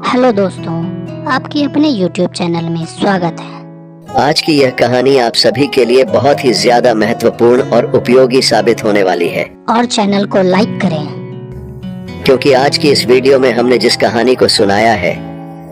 Hello दोस्तों, आपके अपने YouTube चैनल में स्वागत है। आज की यह कहानी आप सभी के लिए बहुत ही ज्यादा महत्वपूर्ण और उपयोगी साबित होने वाली है और चैनल को लाइक करें, क्योंकि आज की इस वीडियो में हमने जिस कहानी को सुनाया है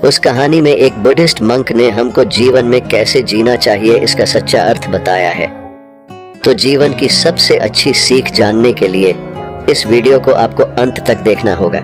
उस कहानी में एक बुद्धिस्ट मंक ने हमको जीवन में कैसे जीना चाहिए इसका सच्चा अर्थ बताया है। तो जीवन की सबसे अच्छी सीख जानने के लिए इस वीडियो को आपको अंत तक देखना होगा,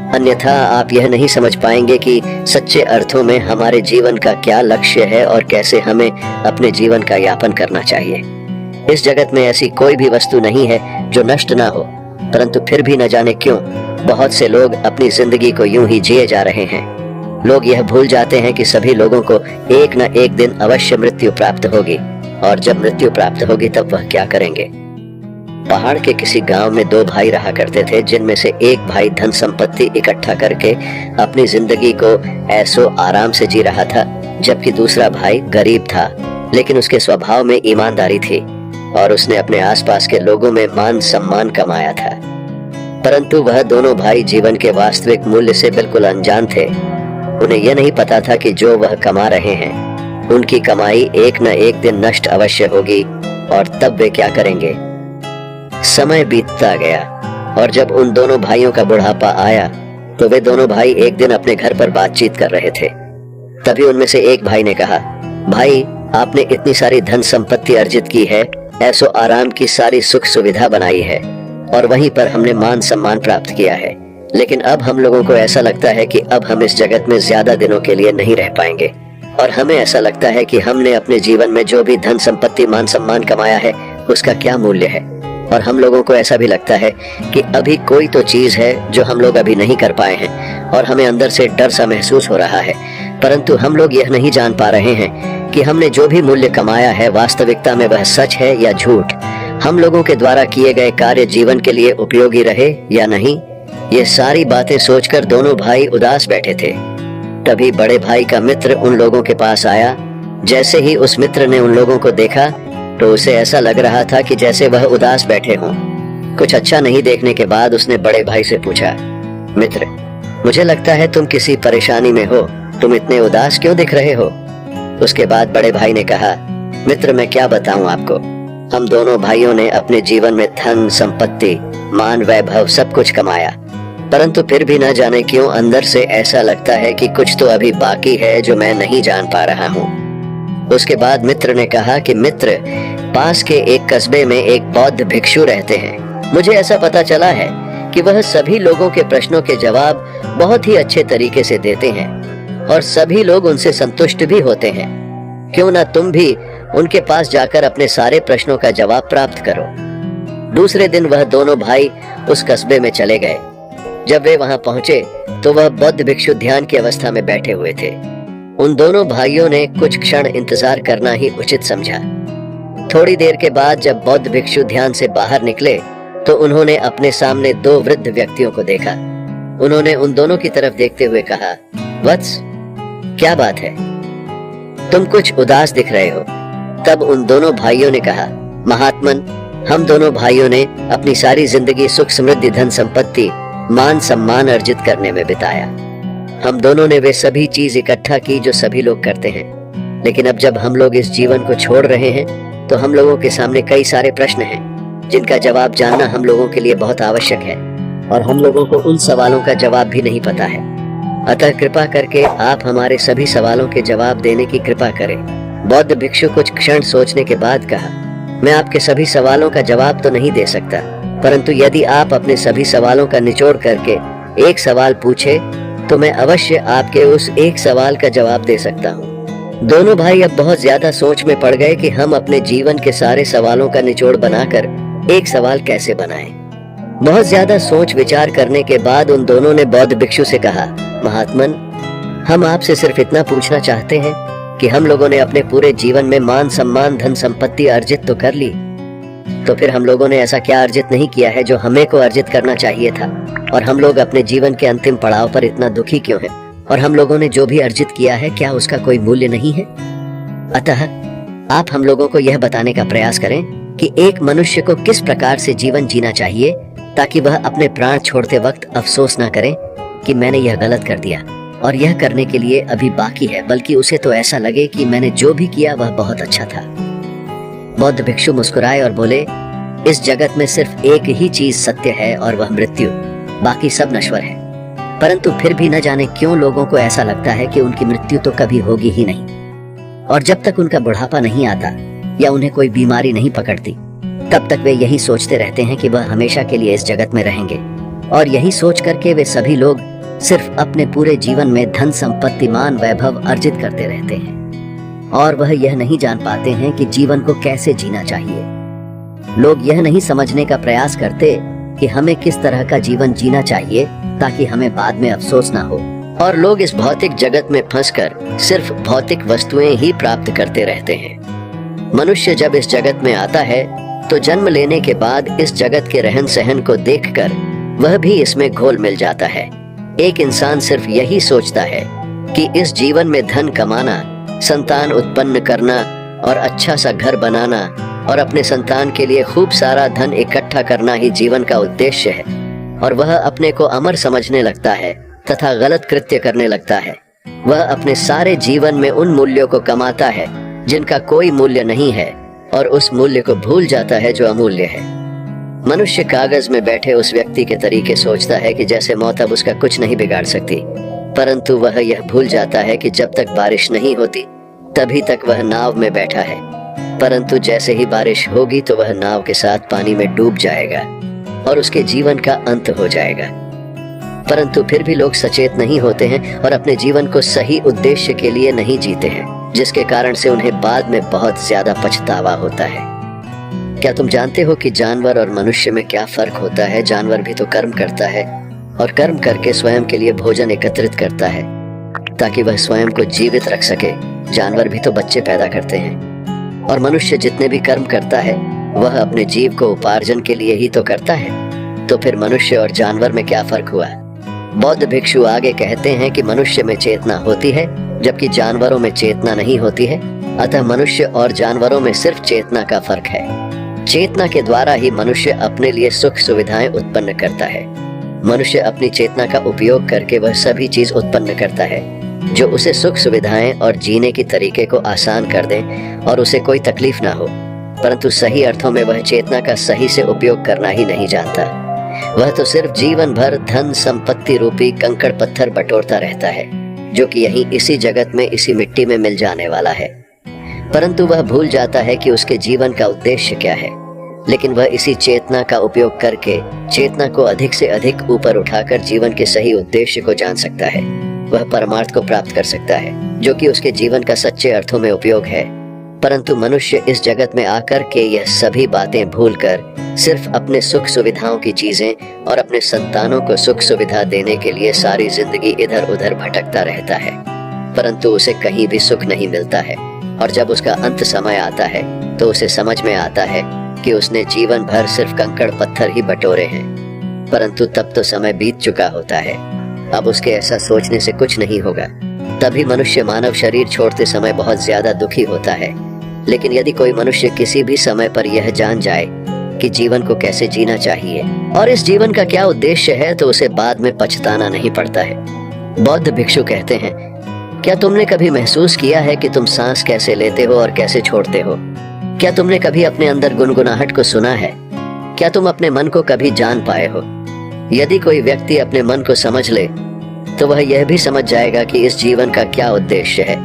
अन्यथा आप यह नहीं समझ पाएंगे कि सच्चे अर्थों में हमारे जीवन का क्या लक्ष्य है और कैसे हमें अपने जीवन का यापन करना चाहिए। इस जगत में ऐसी कोई भी वस्तु नहीं है जो नष्ट ना हो, परंतु फिर भी न जाने क्यों बहुत से लोग अपनी जिंदगी को यूं ही जिए जा रहे हैं। लोग यह भूल जाते हैं कि सभी लोगों को एक न एक दिन अवश्य मृत्यु प्राप्त होगी, और जब मृत्यु प्राप्त होगी तब वह क्या करेंगे। पहाड़ के किसी गांव में दो भाई रहा करते थे, जिनमें से एक भाई धन संपत्ति इकट्ठा करके अपनी जिंदगी को ऐसो आराम से जी रहा था, जबकि दूसरा भाई गरीब था, लेकिन उसके स्वभाव में ईमानदारी थी और उसने अपने आसपास के लोगों में मान सम्मान कमाया था। परंतु वह दोनों भाई जीवन के वास्तविक मूल्य से बिल्कुल अनजान थे। उन्हें यह नहीं पता था कि जो वह कमा रहे हैं उनकी कमाई एक न एक दिन नष्ट अवश्य होगी, और तब वे क्या करेंगे। समय बीतता गया और जब उन दोनों भाइयों का बुढ़ापा आया तो वे दोनों भाई एक दिन अपने घर पर बातचीत कर रहे थे। तभी उनमें से एक भाई ने कहा, भाई आपने इतनी सारी धन संपत्ति अर्जित की है, ऐसो आराम की सारी सुख सुविधा बनाई है, और वहीं पर हमने मान सम्मान प्राप्त किया है, लेकिन अब हम लोगों को ऐसा लगता है कि अब हम इस जगत में ज्यादा दिनों के लिए नहीं रह पाएंगे, और हमें ऐसा लगता है कि हमने अपने जीवन में जो भी धन संपत्ति मान सम्मान कमाया है उसका क्या मूल्य है। और हम लोगों को ऐसा भी लगता है कि अभी कोई तो चीज है जो हम लोग अभी नहीं कर पाए हैं, और हमें अंदर से डर सा महसूस हो रहा है। परंतु हम लोग यह नहीं जान पा रहे हैं कि हमने जो भी मूल्य कमाया है वास्तविकता में वह सच है या झूठ। हम लोगों के द्वारा किए गए कार्य जीवन के लिए उपयोगी रहे या नहीं। ये सारी बातें सोचकर दोनों भाई उदास बैठे थे। तभी बड़े भाई का मित्र उन लोगों के पास आया। जैसे ही उस मित्र ने उन लोगों को देखा तो उसे ऐसा लग रहा था कि जैसे वह उदास बैठे हों। कुछ अच्छा नहीं देखने के बाद उसने बड़े भाई से पूछा, मित्र, मुझे लगता है तुम किसी परेशानी में हो, तुम इतने उदास क्यों दिख रहे हो। उसके बाद बड़े भाई ने कहा, मित्र मैं क्या बताऊं आपको, हम दोनों भाइयों ने अपने जीवन में धन संपत्ति मान वैभव सब कुछ कमाया, परंतु फिर भी न जाने क्यों अंदर से ऐसा लगता है कि कुछ तो अभी बाकी है जो मैं नहीं जान पा रहा हूँ। उसके बाद मित्र ने कहा कि मित्र, पास के एक कस्बे में एक बौद्ध भिक्षु रहते हैं। मुझे ऐसा पता चला है कि वह सभी लोगों के प्रश्नों के जवाब बहुत ही अच्छे तरीके से देते हैं और सभी लोग उनसे संतुष्ट भी होते हैं। क्यों ना तुम भी उनके पास जाकर अपने सारे प्रश्नों का जवाब प्राप्त करो। दूसरे दिन वह दोनों भाई उस कस्बे में चले गए। जब वे वहां पहुंचे तो वह बौद्ध भिक्षु ध्यान की अवस्था में बैठे हुए थे। उन दोनों भाइयों ने कुछ क्षण इंतजार करना ही उचित समझा। थोड़ी देर के बाद जब बौद्ध भिक्षु ध्यान से बाहर निकले तो उन्होंने अपने सामने दो वृद्ध व्यक्तियों को देखा। उन्होंने उन दोनों की तरफ देखते हुए कहा, वत्स, क्या बात है, तुम कुछ उदास दिख रहे हो। तब उन दोनों भाइयों ने कहा, महात्मन, हम दोनों भाइयों ने अपनी सारी जिंदगी सुख समृद्धि धन संपत्ति मान सम्मान अर्जित करने में बिताया। हम दोनों ने वे सभी चीज इकट्ठा की जो सभी लोग करते हैं, लेकिन अब जब हम लोग इस जीवन को छोड़ रहे हैं तो हम लोगों के सामने कई सारे प्रश्न हैं जिनका जवाब जानना हम लोगों के लिए बहुत आवश्यक है, और हम लोगों को उन सवालों का जवाब भी नहीं पता है। अतः कृपा करके आप हमारे सभी सवालों के जवाब देने की कृपा करें। बौद्ध भिक्षु कुछ क्षण सोचने के बाद कहा, मैं आपके सभी सवालों का जवाब तो नहीं दे सकता, परंतु यदि आप अपने सभी सवालों का निचोड़ करके एक सवाल पूछे तो मैं अवश्य आपके उस एक सवाल का जवाब दे सकता हूँ। दोनों भाई अब बहुत ज्यादा सोच में पड़ गए कि हम अपने जीवन के सारे सवालों का निचोड़ बनाकर एक सवाल कैसे बनाएं। बहुत ज्यादा सोच विचार करने के बाद उन दोनों ने बौद्ध भिक्षु से कहा, महात्मन, हम आपसे सिर्फ इतना पूछना चाहते हैं कि हम लोगों ने अपने पूरे जीवन में मान सम्मान धन संपत्ति अर्जित तो कर ली, तो फिर हम लोगों ने ऐसा क्या अर्जित नहीं किया है जो हमें को अर्जित करना चाहिए था, और हम लोग अपने जीवन के अंतिम पड़ाव पर इतना दुखी क्यों हैं, और हम लोगों ने जो भी अर्जित किया है क्या उसका कोई मूल्य नहीं है। अतः आप हम लोगों को यह बताने का प्रयास करें कि एक मनुष्य को किस प्रकार से जीवन जीना चाहिए ताकि वह अपने प्राण छोड़ते वक्त अफसोस ना करे कि मैंने यह गलत कर दिया, और यह करने के लिए अभी बाकी है, बल्कि उसे तो ऐसा लगे कि मैंने जो भी किया वह बहुत अच्छा था। बौद्ध भिक्षु मुस्कुराए और बोले, इस जगत में सिर्फ एक ही चीज सत्य है और वह मृत्यु, बाकी सब नश्वर है। परंतु फिर भी न जाने क्यों लोगों को ऐसा लगता है कि उनकी मृत्यु तो कभी होगी ही नहीं, और जब तक उनका बुढ़ापा नहीं आता या उन्हें कोई बीमारी नहीं पकड़ती तब तक वे यही सोचते रहते हैं कि वह हमेशा के लिए इस जगत में रहेंगे। और यही सोच करके वे सभी लोग सिर्फ अपने पूरे जीवन में धन संपत्ति मान वैभव अर्जित करते रहते हैं, और वह यह नहीं जान पाते हैं कि जीवन को कैसे जीना चाहिए। लोग यह नहीं समझने का प्रयास करते कि हमें किस तरह का जीवन जीना चाहिए ताकि हमें बाद में अफसोस ना हो। और लोग इस भौतिक जगत में फंसकर सिर्फ भौतिक वस्तुएं ही प्राप्त करते रहते हैं। मनुष्य जब इस जगत में आता है तो जन्म लेने के बाद इस जगत के रहन सहन को देखकर वह भी इसमें घोल मिल जाता है। एक इंसान सिर्फ यही सोचता है कि इस जीवन में धन कमाना, संतान उत्पन्न करना और अच्छा सा घर बनाना और अपने संतान के लिए खूब सारा धन इकट्ठा करना ही जीवन का उद्देश्य है। और वह अपने को अमर समझने लगता है तथा गलत कृत्य करने लगता है। वह अपने सारे जीवन में उन मूल्यों को कमाता है जिनका कोई मूल्य नहीं है, और उस मूल्य को भूल जाता है जो अमूल्य है। मनुष्य कागज में बैठे उस व्यक्ति के तरीके सोचता है कि जैसे मौत अब उसका कुछ नहीं बिगाड़ सकती, परंतु वह यह भूल जाता है कि जब तक बारिश नहीं होती तभी तक वह नाव में बैठा है, परंतु जैसे ही बारिश होगी तो वह नाव के साथ पानी में डूब जाएगा और उसके जीवन का अंत हो जाएगा। परंतु फिर भी लोग सचेत नहीं होते हैं और अपने जीवन को सही उद्देश्य के लिए नहीं जीते हैं, जिसके कारण से उन्हें बाद में बहुत ज्यादा पछतावा होता है। क्या तुम जानते हो कि जानवर और मनुष्य में क्या फर्क होता है? जानवर भी तो कर्म करता है और कर्म करके स्वयं के लिए भोजन एकत्रित करता है ताकि वह स्वयं को जीवित रख सके। जानवर भी तो बच्चे पैदा करते हैं, और मनुष्य जितने भी कर्म करता है वह अपने जीव को उपार्जन के लिए ही तो करता है। तो फिर मनुष्य और जानवर में क्या फर्क हुआ? बौद्ध भिक्षु आगे कहते हैं कि मनुष्य में चेतना होती है जबकि जानवरों में चेतना नहीं होती है। अतः मनुष्य और जानवरों में सिर्फ चेतना का फर्क है। चेतना के द्वारा ही मनुष्य अपने लिए सुख सुविधाएं उत्पन्न करता है। मनुष्य अपनी चेतना का उपयोग करके वह सभी चीज उत्पन्न करता है जो उसे सुख सुविधाएं और जीने की तरीके को आसान कर दें और उसे कोई तकलीफ ना हो। परंतु सही अर्थों में वह चेतना का सही से उपयोग करना ही नहीं जानता। वह तो सिर्फ जीवन भर धन संपत्ति रूपी कंकड़ पत्थर बटोरता रहता है, जो कि यहीं इसी जगत में इसी मिट्टी में मिल जाने वाला है। परंतु वह भूल जाता है कि उसके जीवन का उद्देश्य क्या है। लेकिन वह इसी चेतना का उपयोग करके चेतना को अधिक से अधिक ऊपर उठाकर जीवन के सही उद्देश्य को जान सकता है। वह परमार्थ को प्राप्त कर सकता है, जो कि उसके जीवन का सच्चे अर्थों में उपयोग है। परंतु मनुष्य इस जगत में आकर के यह सभी बातें भूलकर सिर्फ अपने सुख सुविधाओं की चीजें और अपने संतानों को सुख सुविधा देने के लिए सारी जिंदगी इधर उधर भटकता रहता है, परंतु उसे कहीं भी सुख नहीं मिलता है। और जब उसका अंत समय आता है तो उसे समझ में आता है कि उसने जीवन भर सिर्फ कंकड़ पत्थर ही बटोरे हैं, परंतु तब तो समय बीत चुका होता है। अब उसके ऐसा सोचने से कुछ नहीं होगा। तभी मनुष्य मानव शरीर छोड़ते समय बहुत ज्यादा दुखी होता है। लेकिन यदि कोई मनुष्य किसी भी समय पर यह जान जाए कि जीवन को कैसे जीना चाहिए और इस जीवन का क्या उद्देश्य है, तो उसे बाद में पछताना नहीं पड़ता है। बौद्ध भिक्षु कहते हैं, क्या तुमने कभी महसूस किया है कि तुम सांस कैसे लेते हो और कैसे छोड़ते हो? क्या तुमने कभी अपने अंदर गुनगुनाहट को सुना है? क्या तुम अपने मन को कभी जान पाए हो? यदि कोई व्यक्ति अपने मन को समझ ले तो वह यह भी समझ जाएगा कि इस जीवन का क्या उद्देश्य है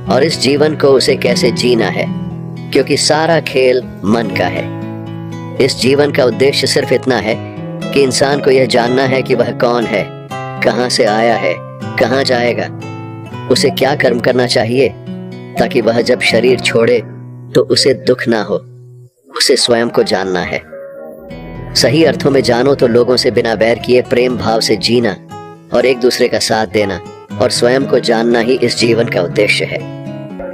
और इस जीवन को उसे कैसे जीना है, क्योंकि सारा खेल मन का है। इस जीवन का उद्देश्य सिर्फ इतना है कि इंसान को यह जानना है कि वह कौन है, कहां से आया है, कहां जाएगा, उसे क्या कर्म करना चाहिए, ताकि वह जब शरीर छोड़े तो उसे दुख ना हो। उसे स्वयं को जानना है। सही अर्थों में जानो तो लोगों से बिना बैर किए प्रेम भाव से जीना और एक दूसरे का साथ देना और स्वयं को जानना ही इस जीवन का उद्देश्य है,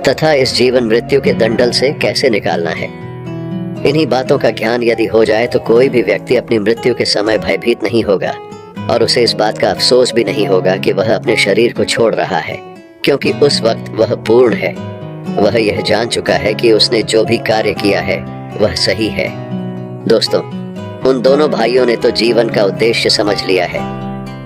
तथा इस जीवन मृत्यु के दंडल से कैसे निकालना है। इन्हीं बातों का ज्ञान यदि हो जाए तो कोई भी व्यक्ति अपनी मृत्यु के समय भयभीत नहीं होगा और उसे इस बात का अफसोस भी नहीं होगा कि वह अपने शरीर को छोड़ रहा है, क्योंकि उस वक्त वह पूर्ण है। वह यह जान चुका है कि उसने जो भी कार्य किया है वह सही है। दोस्तों, उन दोनों भाइयों ने तो जीवन का उद्देश्य समझ लिया है,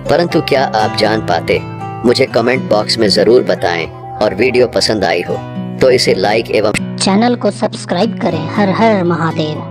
परंतु क्या आप जान पाते मुझे कमेंट बॉक्स में जरूर बताएं और वीडियो पसंद आई हो तो इसे लाइक एवं चैनल को सब्सक्राइब करें। हर हर महादेव।